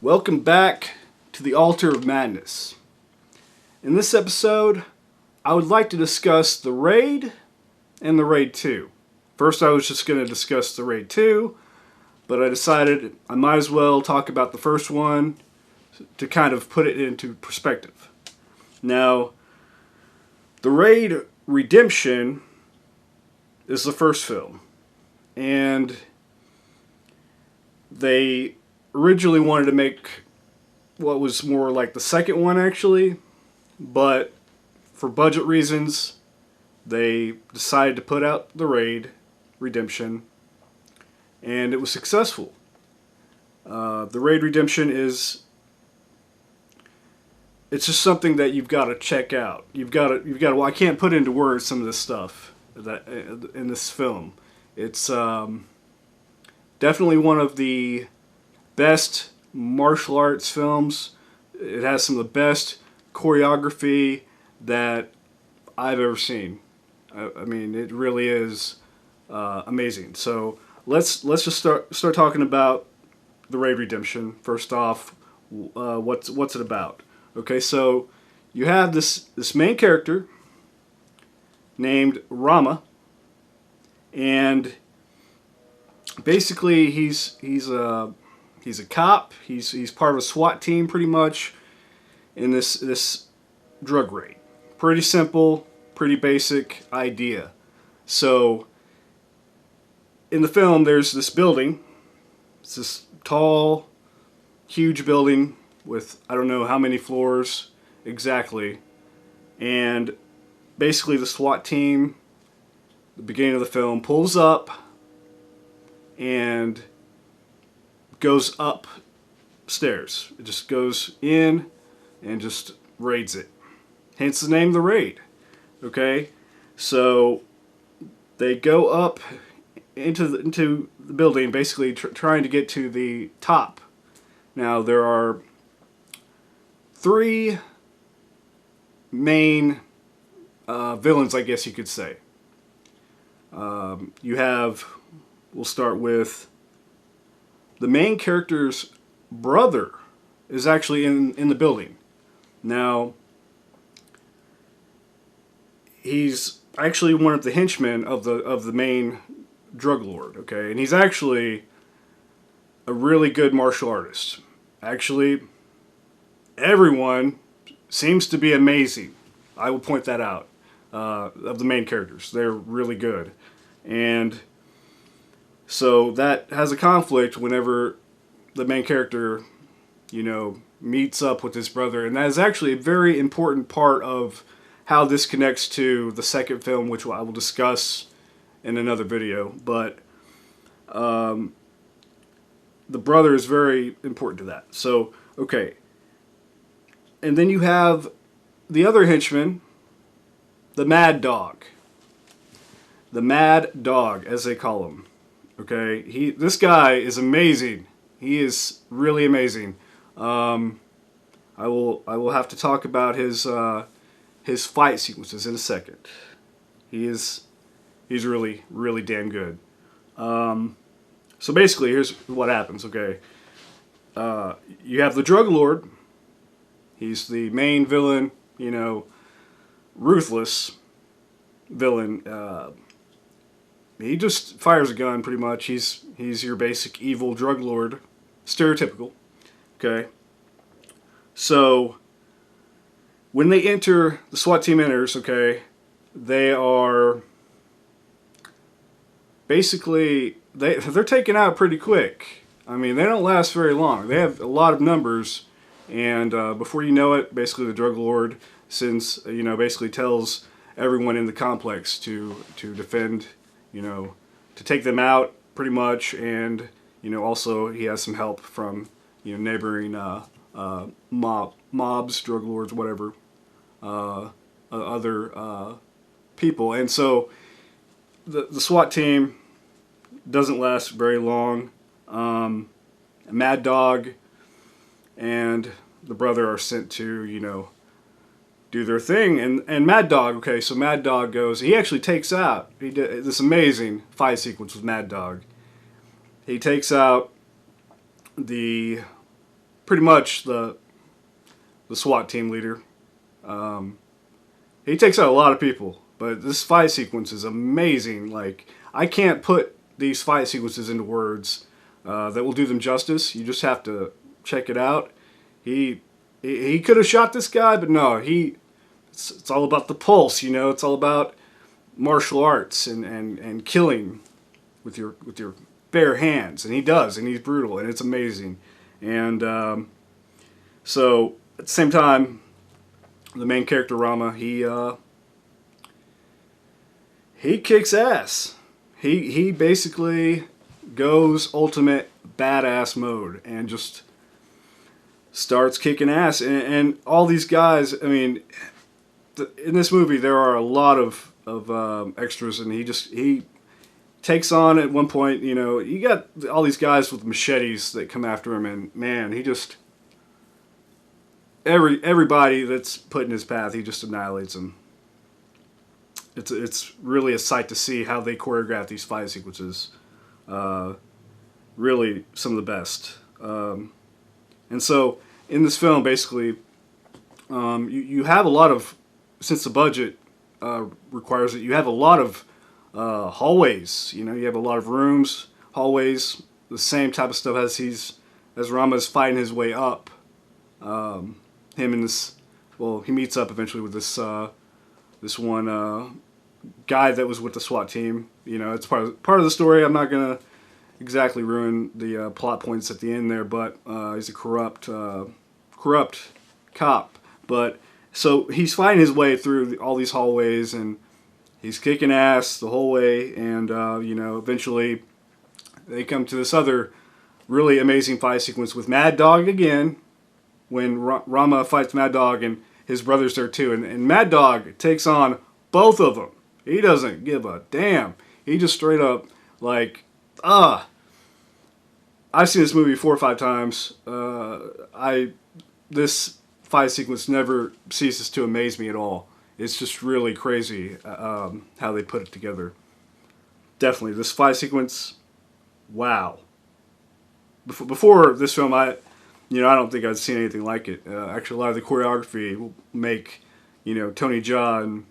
Welcome back to the Altar of Madness. In this episode, I would like to discuss the Raid and the Raid 2. First, I was just going to discuss the Raid 2, but I decided I might as well talk about the first one to kind of put it into perspective. Now, the Raid Redemption is the first film, and they originally wanted to make what was more like the second one, actually, but for budget reasons, they decided to put out the Raid Redemption, and it was successful. The Raid Redemption it's just something that you've got to check out. You've got to. Well, I can't put into words some of this stuff that in this film. It's definitely one of the best martial arts films. It has some of the best choreography that I've ever seen. I mean, it really is amazing. So let's just start talking about the Raid Redemption. First off, what's it about? Okay, so you have this main character named Rama, and basically he's a cop. He's part of a SWAT team, pretty much, in this drug raid. Pretty simple, pretty basic idea. So in the film, there's this building. It's this tall, huge building with I don't know how many floors exactly, and basically the SWAT team, the beginning of the film, pulls up and goes upstairs. It just goes in and just raids it. Hence the name The Raid. Okay, so they go up into the building, basically trying to get to the top. Now there are three main villains, I guess you could say. We'll start with the main character's brother is actually in the building. Now, he's actually one of the henchmen of the main drug lord, okay? And he's actually a really good martial artist. Actually, everyone seems to be amazing. I will point that out. Of the main characters, they're really good. And so that has a conflict whenever the main character, meets up with his brother. And that is actually a very important part of how this connects to the second film, which I will discuss in another video. But the brother is very important to that. So, okay. And then you have the other henchman, the Mad Dog. The Mad Dog, as they call him. Okay, this guy is amazing. He is really amazing. I will have to talk about his fight sequences in a second. He's really damn good. So basically, here's what happens. Okay, you have the drug lord. He's the main villain. Ruthless villain. He just fires a gun, pretty much. He's your basic evil drug lord, stereotypical. Okay. So when they enter, the SWAT team enters. Okay, they are basically they're taken out pretty quick. I mean, they don't last very long. They have a lot of numbers, and before you know it, basically the drug lord basically tells everyone in the complex to defend, to take them out pretty much, and also he has some help from neighboring mobs, drug lords, whatever, other people, and so the SWAT team doesn't last very long. Mad Dog and the brother are sent to do their thing, and Mad Dog. Okay, so Mad Dog goes. He actually takes out. He did this amazing fight sequence with Mad Dog. He takes out the pretty much the SWAT team leader. He takes out a lot of people, but this fight sequence is amazing. Like, I can't put these fight sequences into words that will do them justice. You just have to check it out. He could have shot this guy, but no, it's all about the pulse, you know. It's all about martial arts and killing with your bare hands, and he does, and he's brutal, and it's amazing. And so at the same time, the main character Rama, he kicks ass. He basically goes ultimate badass mode and just starts kicking ass. And all these guys, I mean, in this movie there are a lot of extras, and he takes on at one point, you know, you got all these guys with machetes that come after him, and man, he just everybody that's put in his path, he just annihilates them. It's really a sight to see how they choreograph these fight sequences. Really some of the best. And so in this film, basically, you have a lot of, since the budget requires it, you have a lot of hallways. You know, you have a lot of rooms, hallways, the same type of stuff as Rama's fighting his way up. Him and this, well, he meets up eventually with this one guy that was with the SWAT team. You know, it's part of the story. I'm not gonna exactly ruin the plot points at the end there, but he's a corrupt cop. But so he's fighting his way through all these hallways, and he's kicking ass the whole way. And you know, eventually they come to this other really amazing fight sequence with Mad Dog again, when Rama fights Mad Dog, and his brother's there too. And Mad Dog takes on both of them. He doesn't give a damn. He just straight up, like, I've seen this movie 4 or 5 times. This fight sequence never ceases to amaze me at all. It's just really crazy how they put it together. Definitely, this fight sequence, wow. Before this film, I don't think I'd seen anything like it. Actually, a lot of the choreography will make, Tony Jaa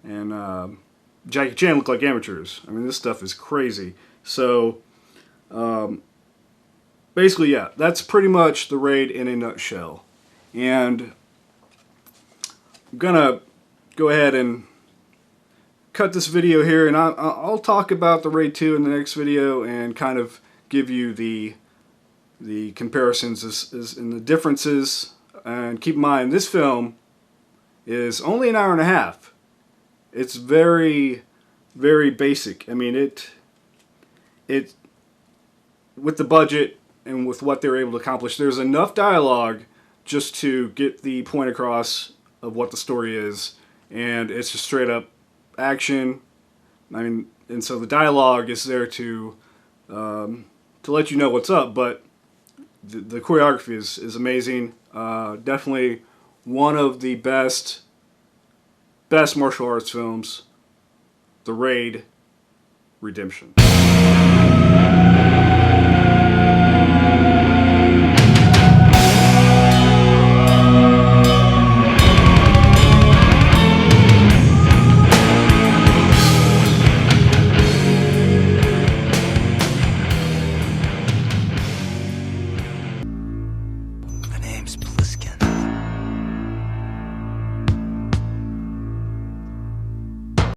and Jackie Chan look like amateurs. I mean, this stuff is crazy. So, basically, yeah, that's pretty much The Raid in a nutshell. And I'm gonna go ahead and cut this video here, and I'll talk about The Raid 2 in the next video and kind of give you the comparisons and the differences. And keep in mind, this film is only an hour and a half. It's very, very basic. I mean, it with the budget and with what they're able to accomplish, there's enough dialogue just to get the point across of what the story is, and it's just straight up action. I mean, and so the dialogue is there to let you know what's up, but the choreography is amazing. Definitely one of the best martial arts films, The Raid: Redemption.